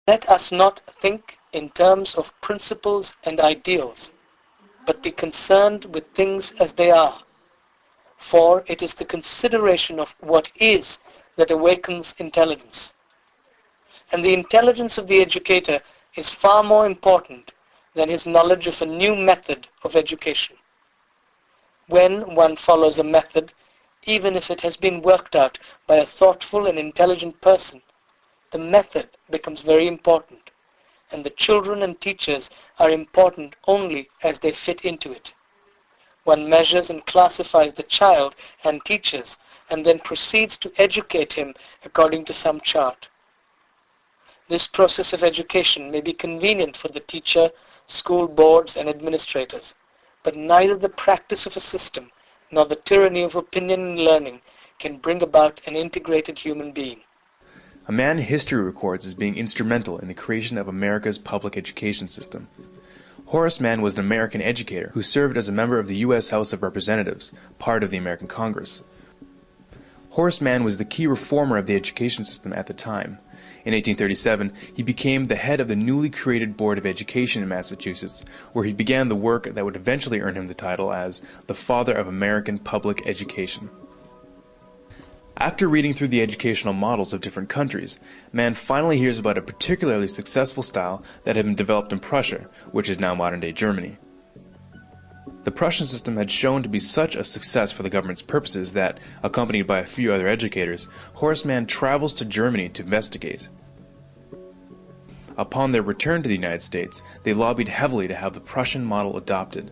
Let us not think in terms of principles and ideals, but be concerned with things as they are. For it is the consideration of what is that awakens intelligence. And the intelligence of the educator is far more important than his knowledge of a new method of education. When one follows a method, even if it has been worked out by a thoughtful and intelligent person, the method becomes very important, and the children and teachers are important only as they fit into it. One measures and classifies the child and teachers, and then proceeds to educate him according to some chart. This process of education may be convenient for the teacher, school boards, and administrators, but neither the practice of a system nor the tyranny of opinion and learning can bring about an integrated human being. A man history records as being instrumental in the creation of America's public education system. Horace Mann was an American educator who served as a member of the U.S. House of Representatives, part of the American Congress. Horace Mann was the key reformer of the education system at the time. In 1837, he became the head of the newly created Board of Education in Massachusetts, where he began the work that would eventually earn him the title as the Father of American Public Education. After reading through the educational models of different countries, Mann finally hears about a particularly successful style that had been developed in Prussia, which is now modern-day Germany. The Prussian system had shown to be such a success for the government's purposes that, accompanied by a few other educators, Horace Mann travels to Germany to investigate. Upon their return to the United States, they lobbied heavily to have the Prussian model adopted.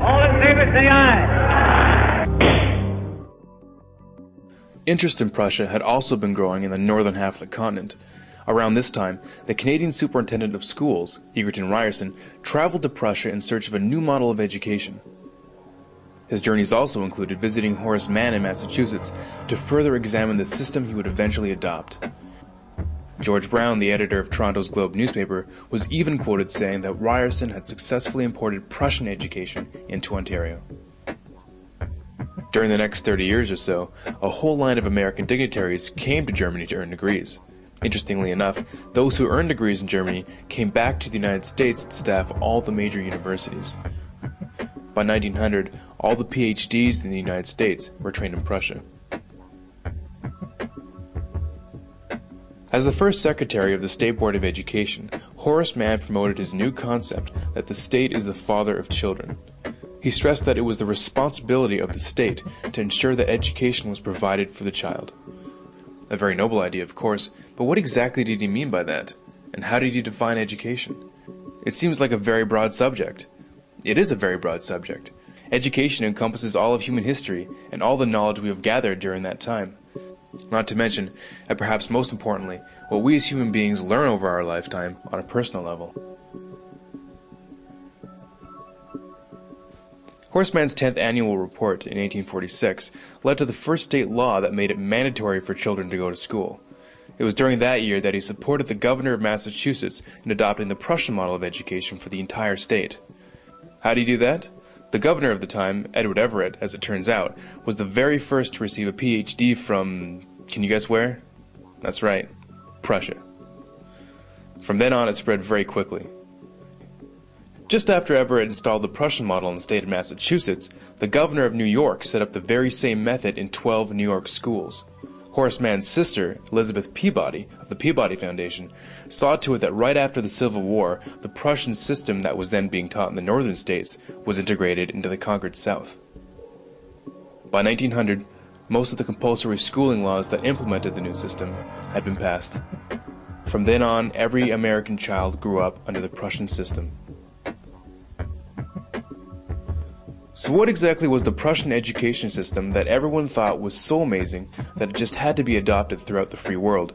All in favor, say aye. Interest in Prussia had also been growing in the northern half of the continent. Around this time, the Canadian Superintendent of Schools, Egerton Ryerson, traveled to Prussia in search of a new model of education. His journeys also included visiting Horace Mann in Massachusetts to further examine the system he would eventually adopt. George Brown, the editor of Toronto's Globe newspaper, was even quoted saying that Ryerson had successfully imported Prussian education into Ontario. During the next 30 years or so, a whole line of American dignitaries came to Germany to earn degrees. Interestingly enough, those who earned degrees in Germany came back to the United States to staff all the major universities. By 1900, all the PhDs in the United States were trained in Prussia. As the first secretary of the State Board of Education, Horace Mann promoted his new concept that the state is the father of children. He stressed that it was the responsibility of the state to ensure that education was provided for the child. A very noble idea, of course, but what exactly did he mean by that? And how did he define education? It seems like a very broad subject. It is a very broad subject. Education encompasses all of human history and all the knowledge we have gathered during that time. Not to mention, and perhaps most importantly, what we as human beings learn over our lifetime on a personal level. Horace Mann's 10th annual report in 1846 led to the first state law that made it mandatory for children to go to school. It was during that year that he supported the governor of Massachusetts in adopting the Prussian model of education for the entire state. How did he do that? The governor of the time, Edward Everett, as it turns out, was the very first to receive a PhD from, can you guess where? That's right, Prussia. From then on, it spread very quickly. Just after Everett installed the Prussian model in the state of Massachusetts, the governor of New York set up the very same method in 12 New York schools. Horace Mann's sister, Elizabeth Peabody, of the Peabody Foundation, saw to it that right after the Civil War, the Prussian system that was then being taught in the northern states was integrated into the conquered South. By 1900, most of the compulsory schooling laws that implemented the new system had been passed. From then on, every American child grew up under the Prussian system. So what exactly was the Prussian education system that everyone thought was so amazing that it just had to be adopted throughout the free world?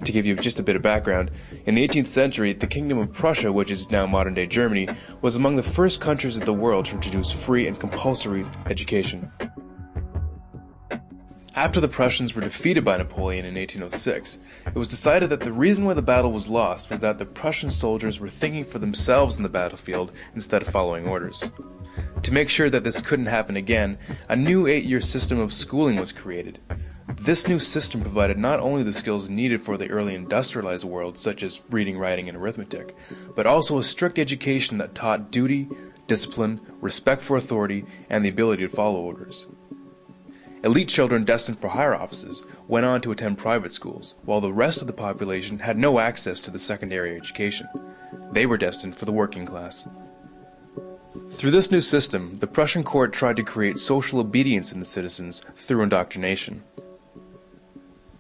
To give you just a bit of background, in the 18th century, the Kingdom of Prussia, which is now modern-day Germany, was among the first countries of the world to introduce free and compulsory education. After the Prussians were defeated by Napoleon in 1806, it was decided that the reason why the battle was lost was that the Prussian soldiers were thinking for themselves in the battlefield instead of following orders. To make sure that this couldn't happen again, a new 8-year system of schooling was created. This new system provided not only the skills needed for the early industrialized world, such as reading, writing, and arithmetic, but also a strict education that taught duty, discipline, respect for authority, and the ability to follow orders. Elite children destined for higher offices went on to attend private schools, while the rest of the population had no access to the secondary education. They were destined for the working class. Through this new system, the Prussian court tried to create social obedience in the citizens through indoctrination.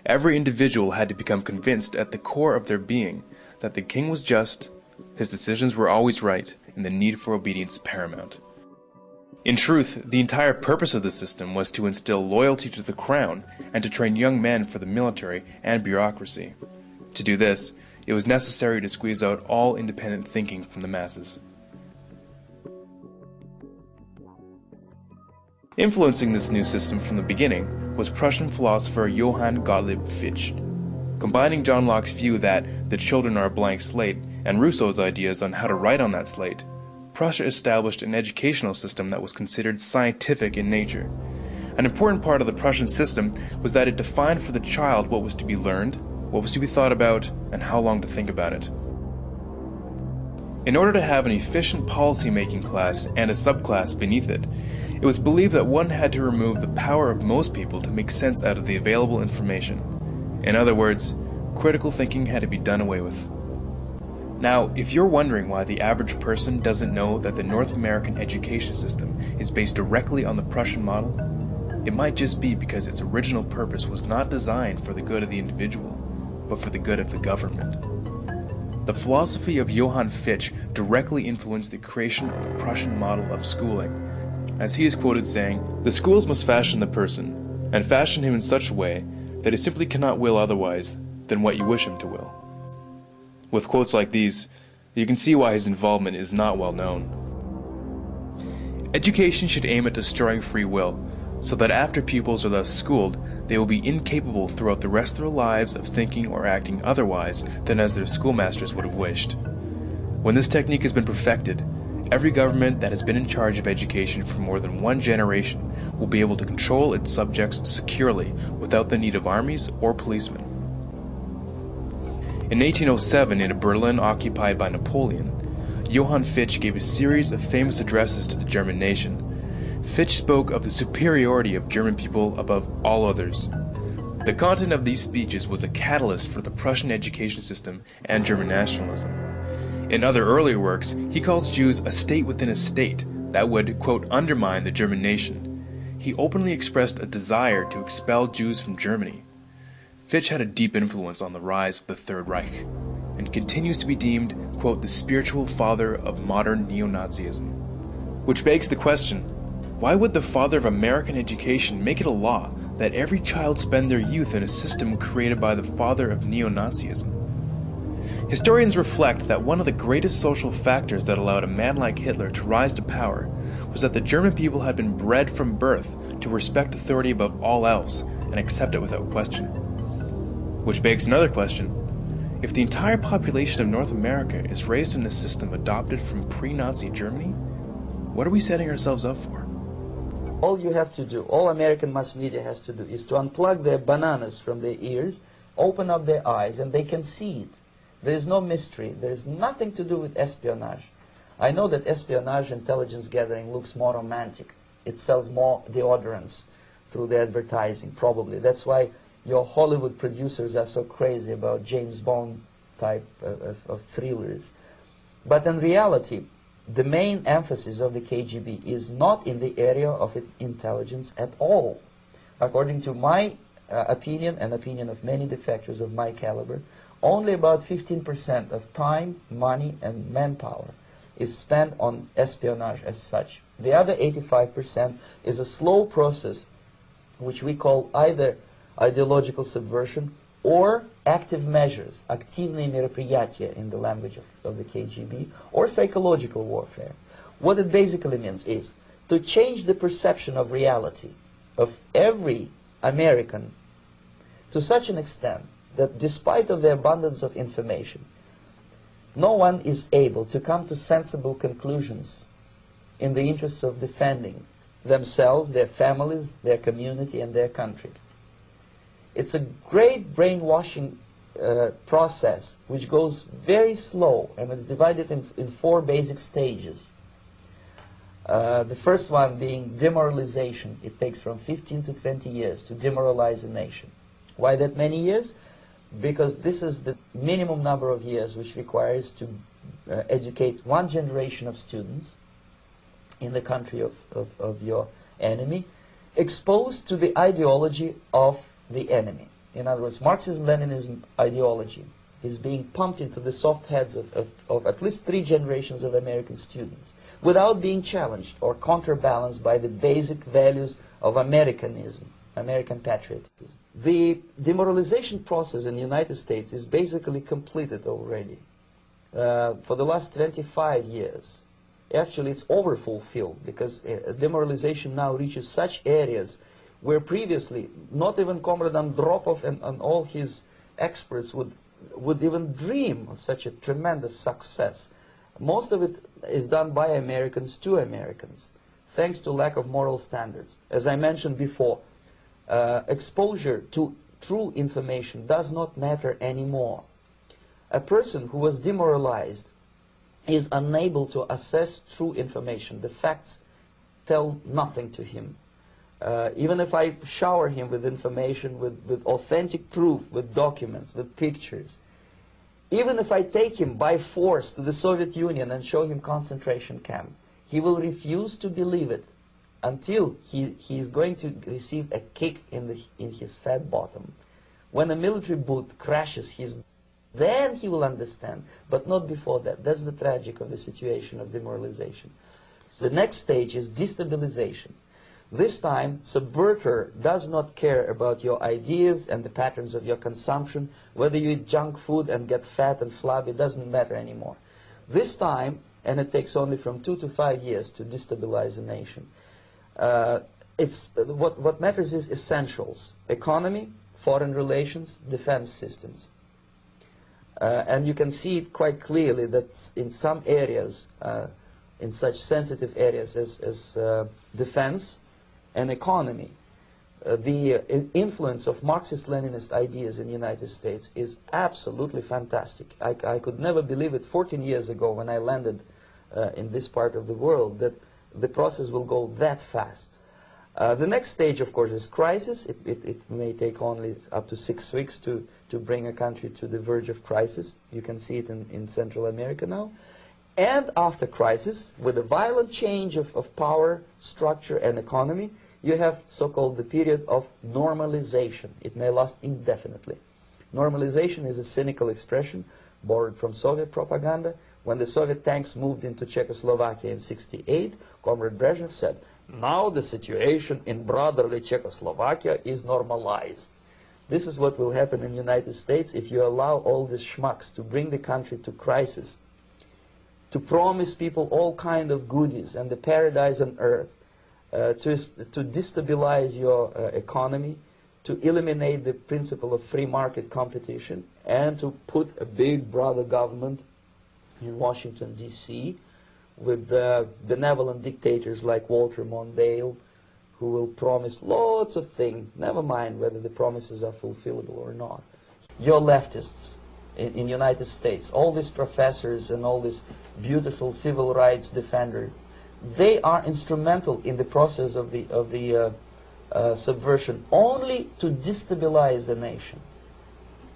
Every individual had to become convinced at the core of their being that the king was just, his decisions were always right, and the need for obedience paramount. In truth, the entire purpose of the system was to instill loyalty to the crown and to train young men for the military and bureaucracy. To do this, it was necessary to squeeze out all independent thinking from the masses. Influencing this new system from the beginning was Prussian philosopher Johann Gottlieb Fichte. Combining John Locke's view that the children are a blank slate and Rousseau's ideas on how to write on that slate, Prussia established an educational system that was considered scientific in nature. An important part of the Prussian system was that it defined for the child what was to be learned, what was to be thought about, and how long to think about it. In order to have an efficient policy-making class and a subclass beneath it, it was believed that one had to remove the power of most people to make sense out of the available information. In other words, critical thinking had to be done away with. Now, if you're wondering why the average person doesn't know that the North American education system is based directly on the Prussian model, it might just be because its original purpose was not designed for the good of the individual, but for the good of the government. The philosophy of Johann Fichte directly influenced the creation of the Prussian model of schooling, as he is quoted saying, "The schools must fashion the person, and fashion him in such a way that he simply cannot will otherwise than what you wish him to will." With quotes like these, you can see why his involvement is not well known. Education should aim at destroying free will, so that after pupils are thus schooled, they will be incapable throughout the rest of their lives of thinking or acting otherwise than as their schoolmasters would have wished. When this technique has been perfected, every government that has been in charge of education for more than one generation will be able to control its subjects securely without the need of armies or policemen. In 1807, in a Berlin occupied by Napoleon, Johann Fichte gave a series of famous addresses to the German nation. Fichte spoke of the superiority of German people above all others. The content of these speeches was a catalyst for the Prussian education system and German nationalism. In other earlier works, he calls Jews a state within a state that would, quote, undermine the German nation. He openly expressed a desire to expel Jews from Germany. Fichte had a deep influence on the rise of the Third Reich, and continues to be deemed, quote, the spiritual father of modern neo-Nazism. Which begs the question, why would the father of American education make it a law that every child spend their youth in a system created by the father of neo-Nazism? Historians reflect that one of the greatest social factors that allowed a man like Hitler to rise to power was that the German people had been bred from birth to respect authority above all else and accept it without question. Which begs another question. If the entire population of North America is raised in a system adopted from pre-Nazi Germany, what are we setting ourselves up for? All you have to do, all American mass media has to do, is to unplug their bananas from their ears, open up their eyes, and they can see it. There is no mystery. There is nothing to do with espionage. I know that espionage intelligence gathering looks more romantic. It sells more deodorants through the advertising, probably. That's why your Hollywood producers are so crazy about James Bond type of thrillers. But in reality, the main emphasis of the KGB is not in the area of intelligence at all. According to my opinion and opinion of many defectors of my caliber, only about 15% of time, money, and manpower is spent on espionage as such. The other 85% is a slow process which we call either ideological subversion or active measures, активные мероприятия in the language of the KGB, or psychological warfare. What it basically means is to change the perception of reality of every American to such an extent that despite of the abundance of information, no one is able to come to sensible conclusions in the interests of defending themselves, their families, their community, and their country. It's a great brainwashing process which goes very slow, and it's divided in 4 basic stages. The first one being demoralization. It takes from 15 to 20 years to demoralize a nation. Why that many years? Because this is the minimum number of years which requires to educate 1 generation of students in the country of your enemy, exposed to the ideology of the enemy. In other words, Marxism-Leninism ideology is being pumped into the soft heads of at least 3 generations of American students without being challenged or counterbalanced by the basic values of Americanism, American patriotism. The demoralization process in the United States is basically completed already. For the last 25 years. Actually, it's overfulfilled, because demoralization now reaches such areas where previously not even Comrade Andropov and all his experts would even dream of such a tremendous success. Most of it is done by Americans to Americans, thanks to lack of moral standards. As I mentioned before, exposure to true information does not matter anymore. A person who was demoralized is unable to assess true information. The facts tell nothing to him. Even if I shower him with information, with authentic proof, with documents, with pictures, even if I take him by force to the Soviet Union and show him concentration camp, he will refuse to believe it until he is going to receive a kick in his fat bottom. When a military boot crashes his, then he will understand, but not before that. That's the tragic of the situation of demoralization. So the next stage is destabilization. This time, subverter does not care about your ideas and the patterns of your consumption. Whether you eat junk food and get fat and flabby, it doesn't matter anymore. This time, and it takes only from 2 to 5 years to destabilize a nation, what matters is essentials: economy, foreign relations, defense systems. And you can see it quite clearly that in some areas, in such sensitive areas as defense and economy, the influence of Marxist-Leninist ideas in the United States is absolutely fantastic. I could never believe it 14 years ago when I landed in this part of the world that the process will go that fast. The next stage, of course, is crisis. It may take only up to 6 weeks to bring a country to the verge of crisis. You can see it in Central America now. And after crisis, with a violent change of power, structure, and economy, you have so-called the period of normalization. It may last indefinitely. Normalization is a cynical expression borrowed from Soviet propaganda. When the Soviet tanks moved into Czechoslovakia in '68, Comrade Brezhnev said, "Now the situation in brotherly Czechoslovakia is normalized." This is what will happen in the United States if you allow all these schmucks to bring the country to crisis, to promise people all kind of goodies and the paradise on earth, to destabilize your economy, to eliminate the principle of free market competition, and to put a big brother government in Washington, D.C., with benevolent dictators like Walter Mondale, who will promise lots of things, never mind whether the promises are fulfillable or not. Your leftists in the United States, all these professors and all these beautiful civil rights defenders, they are instrumental in the process of the subversion only to destabilize the nation.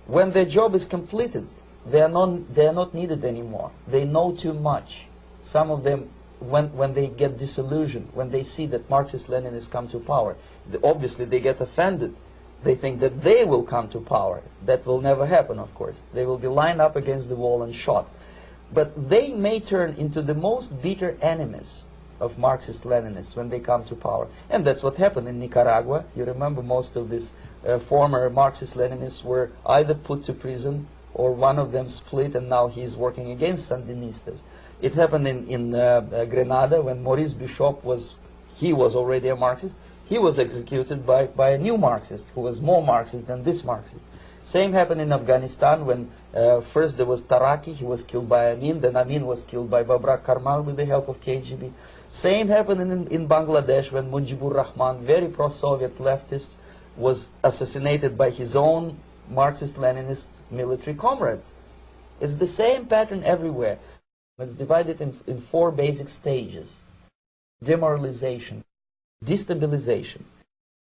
When their job is completed, they are not needed anymore. They know too much. Some of them, when they get disillusioned, when they see that Marxist-Leninists come to power, obviously they get offended. They think that they will come to power. That will never happen, of course. They will be lined up against the wall and shot. But they may turn into the most bitter enemies of Marxist-Leninists when they come to power. And that's what happened in Nicaragua. You remember most of these former Marxist-Leninists were either put to prison or one of them split, and now he's working against Sandinistas. It happened in Grenada when Maurice Bishop was already a Marxist. He was executed by a new Marxist who was more Marxist than this Marxist. Same happened in Afghanistan when first there was Taraki, he was killed by Amin, then Amin was killed by Babrak Karmal with the help of KGB. Same happened in Bangladesh when Mujibur Rahman, very pro-Soviet leftist, was assassinated by his own Marxist-Leninist military comrades. It's the same pattern everywhere. It's divided in four basic stages: demoralization, destabilization,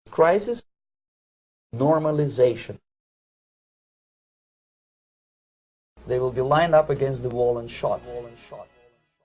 crisis, normalization. They will be lined up against the wall and shot.